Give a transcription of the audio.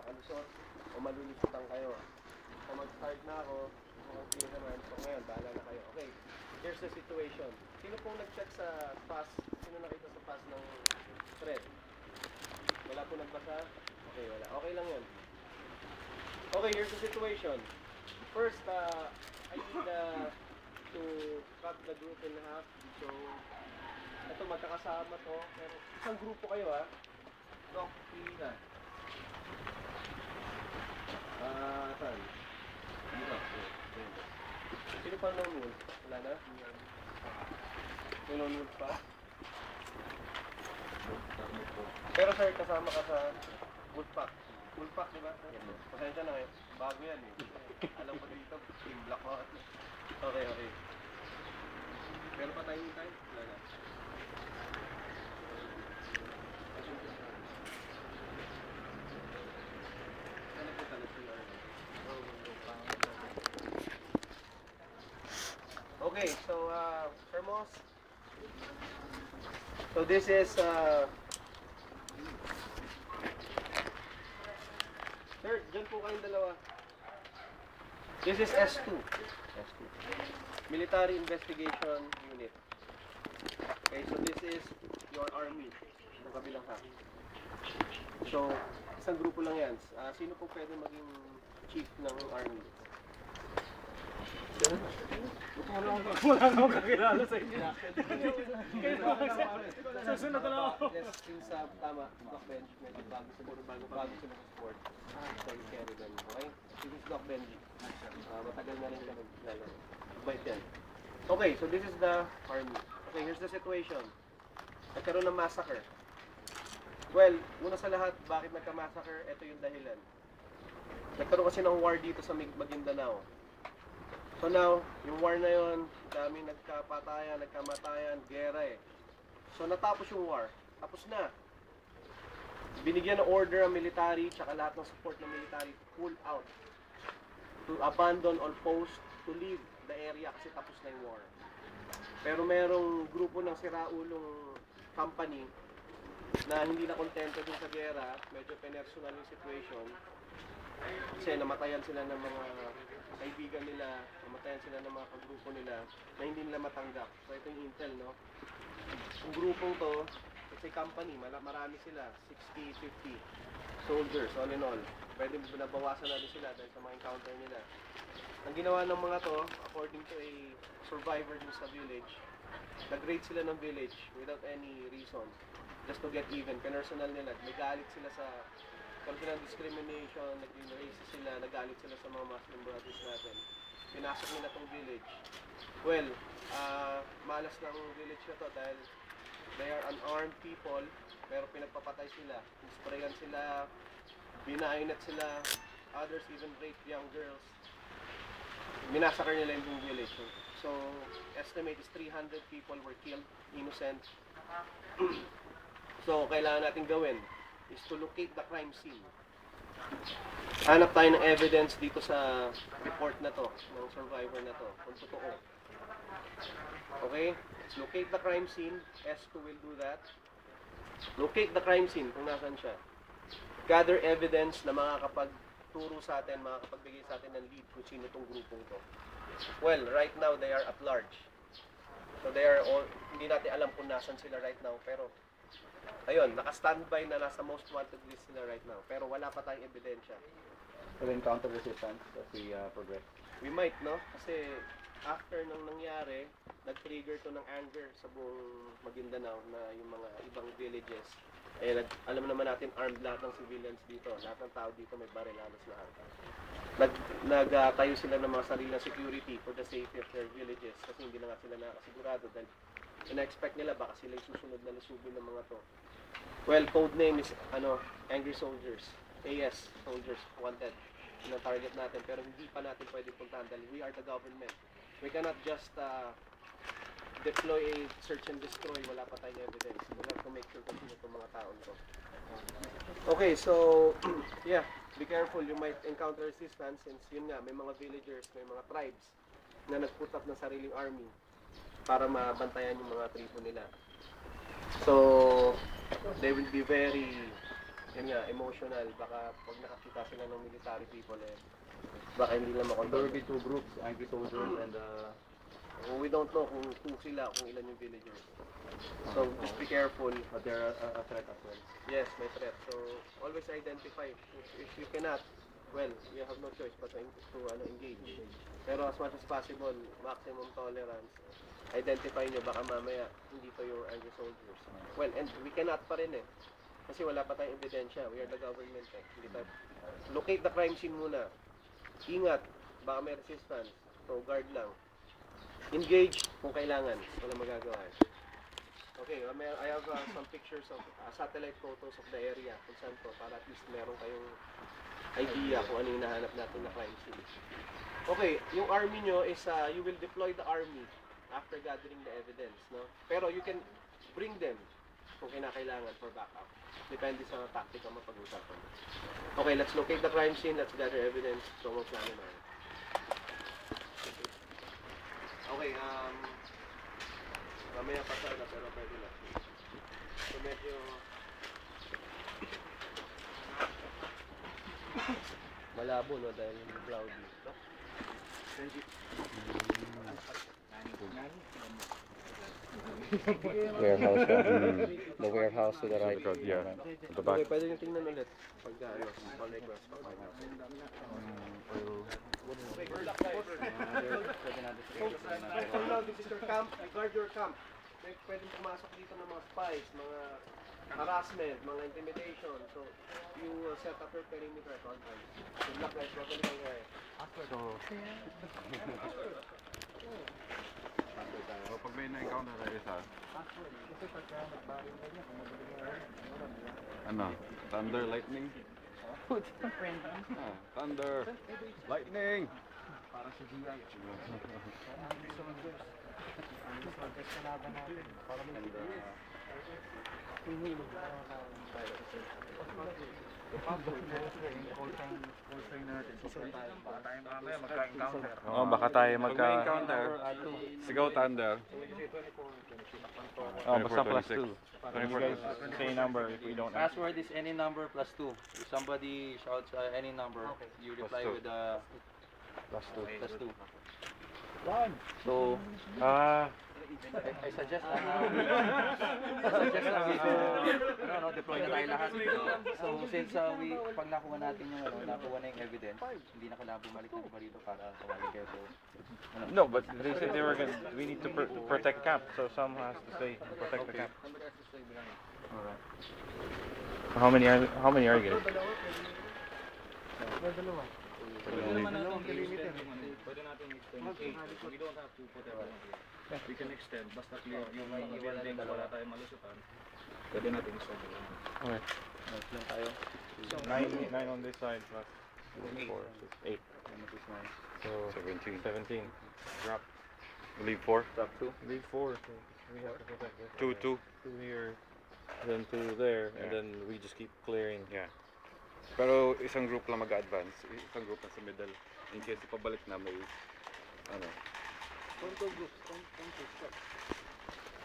makakalusot o malulusutan kayo. So mag-start na ako, kung clear naman, so ngayon, bahala na kayo. Okay, here's the situation. Sino pong nag-check sa pass? Sino nakita sa pass ng thread? Wala po nagbasa? Okay, wala. Okay lang yun. Okay, here's the situation. First, I need to cut the group in half. So, ito magkakasama to. Pero isang grupo kayo ha. Doc, pili ka. Saan? Dito. Sino pa lone wolf? Wala na? May lone wolf pa? Pero sir, kasama ka sa Wolfpack. Wolfpack, di ba? Pasensya na ngayon. Bago yan eh. Alam ko dito, team black out. Okay, okay. Pero pa tayo tayo? Wala na. Okay, so Sir Moss. So this is sir, dyan po kayong dalawa. This is S2. S2. Military Investigation Unit. Okay, so this is your army. Ang kabilang ha. So, isang grupo lang yan. Sino po pwede maging chief ng army? Wala akong kakilala sa inyo. Susunod na ako. Yes, since tama, Doc Benji, medyo bago sila sa sport. So you carry them, okay? This is Doc Benji. Matagal na rin siya naglalaro. Bait yan. Okay, so this is the army. Okay, here's the situation. Nagkaroon ng massacre. Well, una sa lahat, bakit nagka-massacre? Ito yung dahilan. Nagkaroon kasi ng war dito sa Maguindanao. So now, yung war na yun, daming nagkapatayan, nagkamatayan, gera eh. So natapos yung war. Tapos na. Binigyan ng order ang military, tsaka lahat ng support ng military to pull out. To abandon all posts, to leave the area kasi tapos na yung war. Pero merong grupo ng siraulong company na hindi na kontento dun sa gera, medyo personal yung situation. Kasi namatayan sila ng mga kaibigan nila, namatayan sila ng mga kagrupo nila na hindi nila matanggap. So ito yung intel, no? Yung grupong to, it's a company, marami sila, 60, 50 soldiers, all in all. Pwede nabawasan natin sila dahil sa mga encounter nila. Ang ginawa ng mga to, according to a survivor dun sa village, nag-raid sila ng village without any reason, just to get even. Personal nila, may galit sila sa cultural discrimination, nag-racist sila, nagalit sila sa mga Muslim brothers natin. Pinasok nila tong village. Well, malas ng village na to dahil they are unarmed people, pero pinagpapatay sila. Sprayan sila, binayonet sila, others even rape young girls. Minasakar nila yung buong village. So, estimate is 300 people were killed, innocent. So, kailangan natin gawin is to locate the crime scene. Hanap tayo ng evidence dito sa report na to, ng survivor na to, kung totoo. Okay? Let's locate the crime scene. S2 will do that. Locate the crime scene kung nasan siya. Gather evidence na makakapagturo sa atin, makakapagbigay sa atin ng lead kung sino tong grupong to. Well, right now they are at large. So they are all, hindi natin alam kung nasan sila right now, pero ayun, naka-standby na nasa most wanted list sila right now. Pero wala pa tayong ebidensya. Will encounter resistance as we progress? We might, no? Kasi after nung nangyari, nag-trigger to ng anger sa buong Maguindanao na yung mga ibang villages. Eh, alam naman natin, armed lahat ng civilians dito. Lahat ng tao dito may baril, halos lahat. Nagtayo sila ng mga sariling security for the safety of their villages kasi hindi na nga sila nakasigurado dahil ina-expect nila baka sila yung susunod na lusubin ng mga to. Well, code name is Angry Soldiers. AS, Soldiers Wanted. Yun ang target natin pero hindi pa natin pwede puntahan dahil we are the government. We cannot just deploy a search and destroy, wala pa tayong evidence. We have to make sure kung sino itong mga taon to. Okay, so yeah, be careful, you might encounter resistance since yun nga, may mga villagers, may mga tribes na nag-put up ng sariling army para mabantayan yung mga tribo nila. So, they will be very yun nga, emotional. Baka pag nakakita sila ng military people baka hindi lang There makontrol. will be two groups, angry soldiers and We don't know kung sila, kung ilan yung villagers. So just be careful. but they're a threat as well. Yes, may threat. So always identify. If you cannot, well, you have no choice but to engage. Pero as much as possible, maximum tolerance. Identify nyo, baka mamaya hindi to your angry soldiers. Well, and we cannot pa rin kasi wala pa tayong ebidensya. We are the government Hindi tayo. Locate the crime scene muna. Ingat, baka may resistance. So guard lang. Engage kung kailangan. Wala magagawa. Okay, I have some pictures of satellite photos of the area kung saan to, para at least meron kayong idea kung ano yung nahanap natin na crime scene. Okay, yung army nyo is you will deploy the army after gathering the evidence, no? Pero you can bring them kung kinakailangan for backup. Depende sa tactic ang mapag-usapan. Okay, let's locate the crime scene, let's gather evidence. So, plano na. Okay, mamaya pa sana pero pwede na. So, medyo malabo, no? Dahil cloudy. No? Warehouse, the warehouse to the right. Yeah, at the back. Okay, pwede yung tingnan ulit. Pag all request pa kayo. So now, this is your camp. Guard your camp. Pwedeng pumasok dito ng mga spies, mga harassment, mga intimidation. So, you set up your perimeter at all times. Good luck guys. Welcome kayo guys. So, pag may na-encounter tayo isa, ano? Thunder, lightning? Thunder, lightning! Oh, baka tayo Encounter. Sigaw Thunder. Oh, basta plus 24, 2. You guys say number if we don't know. Password is any number plus 2. If somebody shouts any number, you reply two. with Plus 2. plus 2. So, I suggest na deploy na tayo lahat. So, since pag nakuha natin yung nakuha na yung evidence, hindi na kailangan bumalik na iba rito para tawagin kayo. So, No, but they said they were gonna. We need to protect camp, so some has to stay and protect the camp. alright. So how many are you guys? Pwede natin extend 8. We don't have to put everyone here. We can extend. Basta clear yung building na wala tayong malusutan. Pwede natin extend. Okay. Lang tayo. 9 on this side plus 4, 8. So 17. 17. Drop. Leave 4. Drop 2. Leave 4. So we have to protect this. 2, 2. 2 here, then 2 there, and Yeah. then we just keep clearing. Yeah. Pero isang group lang mag-advance, isang group na sa middle. In case ipabalik na may ano. Don't go groups. Don't go